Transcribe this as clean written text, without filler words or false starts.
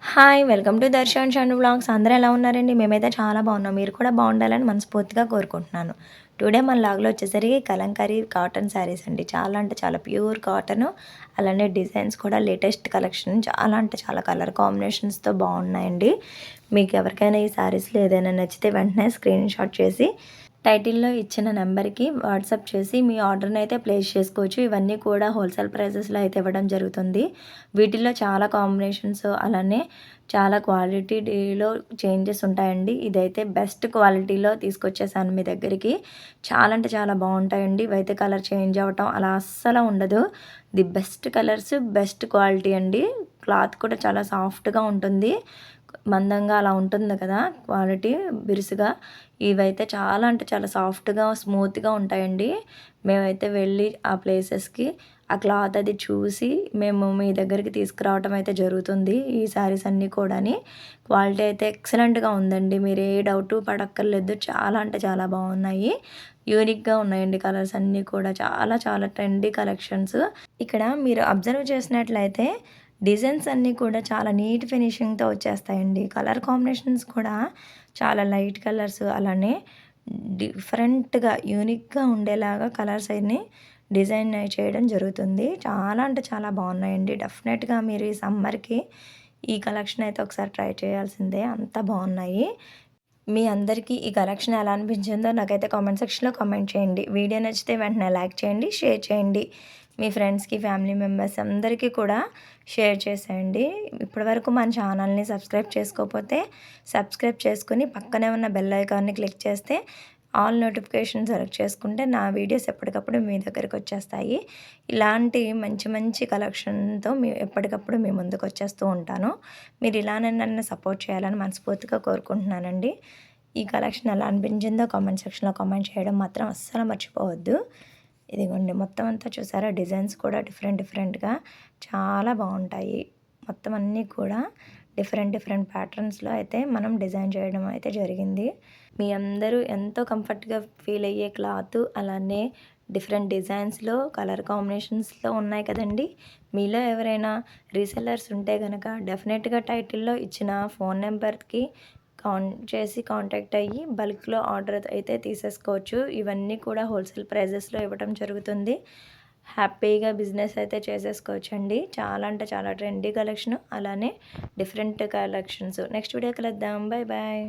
Hi! Welcome to Darshan Shanu vlogs. అందరూ ఎలా ఉన్నారండి? మేమైతే చాలా బాగున్నాం. మీరు కూడా బాగుండాలని మనస్ఫూర్తిగా కోరుకుంటున్నాను. టుడే మన వ్లాగ్‌లో వచ్చేసరికి కలంకారీ కాటన్ శారీస్ అండి. చాలా అంటే చాలా ప్యూర్ కాటను. అలానే డిజైన్స్ కూడా లేటెస్ట్ కలెక్షన్ చాలా అంటే చాలా కలర్ కాంబినేషన్స్‌తో బాగున్నాయండి. మీకు ఎవరికైనా ఈ శారీస్‌లో ఏదైనా నచ్చితే వెంటనే స్క్రీన్ షాట్ చేసి టైటిల్‌లో ఇచ్చిన నెంబర్‌కి వాట్సాప్ చేసి మీ ఆర్డర్‌ని అయితే ప్లేస్ చేసుకోవచ్చు. ఇవన్నీ కూడా హోల్సేల్ ప్రైజెస్‌లో అయితే ఇవ్వడం జరుగుతుంది. వీటిల్లో చాలా కాంబినేషన్స్ అలానే చాలా క్వాలిటీలో చేంజెస్ ఉంటాయండి. ఇదైతే బెస్ట్ క్వాలిటీలో తీసుకొచ్చేసాను మీ దగ్గరికి. చాలా అంటే చాలా బాగుంటాయండి. ఇవైతే కలర్ చేంజ్ అవ్వటం అలా అస్సలు ఉండదు. The best colours, best quality అండి. క్లాత్ కూడా చాలా సాఫ్ట్‌గా ఉంటుంది. మందంగా అలా ఉంటుంది కదా క్వాలిటీ బిరుసుగా. ఇవైతే చాలా అంటే చాలా సాఫ్ట్‌గా, స్మూత్‌గా ఉంటాయండి. మేమైతే వెళ్ళి ఆ ప్లేసెస్‌కి ఆ క్లాత్ అది చూసి మేము మీ దగ్గరికి తీసుకురావటం అయితే జరుగుతుంది. ఈ శారీస్ అన్నీ కూడాని. క్వాలిటీ అయితే ఎక్సలెంట్‌గా ఉందండి. మీరు ఏ డౌటు పడక్కర్లేదు. చాలా అంటే చాలా బాగున్నాయి. యూనిక్‌గా ఉన్నాయండి కలర్స్ అన్నీ కూడా. చాలా చాలా ట్రెండీ కలెక్షన్స్. ఇక్కడ మీరు అబ్జర్వ్ చేసినట్లయితే డిజైన్స్ అన్నీ కూడా చాలా నీట్ ఫినిషింగ్‌తో వచ్చేస్తాయండి. కలర్ కాంబినేషన్స్ కూడా చాలా లైట్ కలర్స్ అలానే డిఫరెంట్‌గా, యూనిక్‌గా ఉండేలాగా కలర్స్ అన్ని డిజైన్ చేయడం జరుగుతుంది. చాలా అంటే చాలా బాగున్నాయండి. డెఫినెట్‌గా మీరు ఈ సమ్మర్‌కి ఈ కలెక్షన్ అయితే ఒకసారి ట్రై చేయాల్సిందే. అంత బాగున్నాయి. మీ అందరికీ ఈ కలెక్షన్ ఎలా అనిపించిందో నాకైతే కామెంట్ సెక్షన్‌లో కామెంట్ చేయండి. వీడియో నచ్చితే వెంటనే లైక్ చేయండి, షేర్ చేయండి. మీ ఫ్రెండ్స్‌కి, ఫ్యామిలీ మెంబర్స్ అందరికీ కూడా షేర్ చేసేయండి. ఇప్పటివరకు మన ఛానల్‌ని సబ్స్క్రైబ్ చేసుకోకపోతే సబ్స్క్రైబ్ చేసుకొని పక్కనే ఉన్న బెల్ ఐకాన్‌ని క్లిక్ చేస్తే ఆల్ నోటిఫికేషన్ సెలెక్ట్ చేసుకుంటే నా వీడియోస్ ఎప్పటికప్పుడు మీ దగ్గరికి వచ్చేస్తాయి. ఇలాంటి మంచి మంచి కలెక్షన్‌తో ఎప్పటికప్పుడు మీ ముందుకు వచ్చేస్తూ ఉంటాను. మీరు ఇలానే నన్ను సపోర్ట్ చేయాలని మనస్ఫూర్తిగా కోరుకుంటున్నానండి. ఈ కలెక్షన్ ఎలా అనిపించిందో కామెంట్ సెక్షన్‌లో కామెంట్ చేయడం మాత్రం అస్సలు మర్చిపోవద్దు. ఇదిగోండి మొత్తం అంతా చూసారా డిజైన్స్ కూడా డిఫరెంట్‌గా చాలా బాగుంటాయి. మొత్తం అన్నీ కూడా డిఫరెంట్ ప్యాటర్న్స్‌లో అయితే మనం డిజైన్ చేయడం అయితే జరిగింది. మీ అందరూ ఎంతో కంఫర్ట్‌గా ఫీల్ అయ్యే క్లాత్ అలానే డిఫరెంట్ డిజైన్స్‌లో, కలర్ కాంబినేషన్స్‌లో ఉన్నాయి కదండీ! మీలో ఎవరైనా రీసెల్లర్స్ ఉంటే గనక డెఫినెట్‌గా టైటిల్‌లో ఇచ్చిన ఫోన్ నెంబర్‌కి కాంటాక్ట్ అయ్యి బల్క్‌లో ఆర్డర్ అయితే తీసేసుకోవచ్చు. ఇవన్నీ కూడా హోల్సేల్ ప్రైజెస్‌లో ఇవ్వడం జరుగుతుంది. హ్యాపీగా బిజినెస్ అయితే చేసేసుకోవచ్చండి. చాలా అంటే చాలా ట్రెండీ కలెక్షన్ అలానే డిఫరెంట్ కలెక్షన్స్. నెక్స్ట్ వీడియో కలుద్దాం. Bye bye.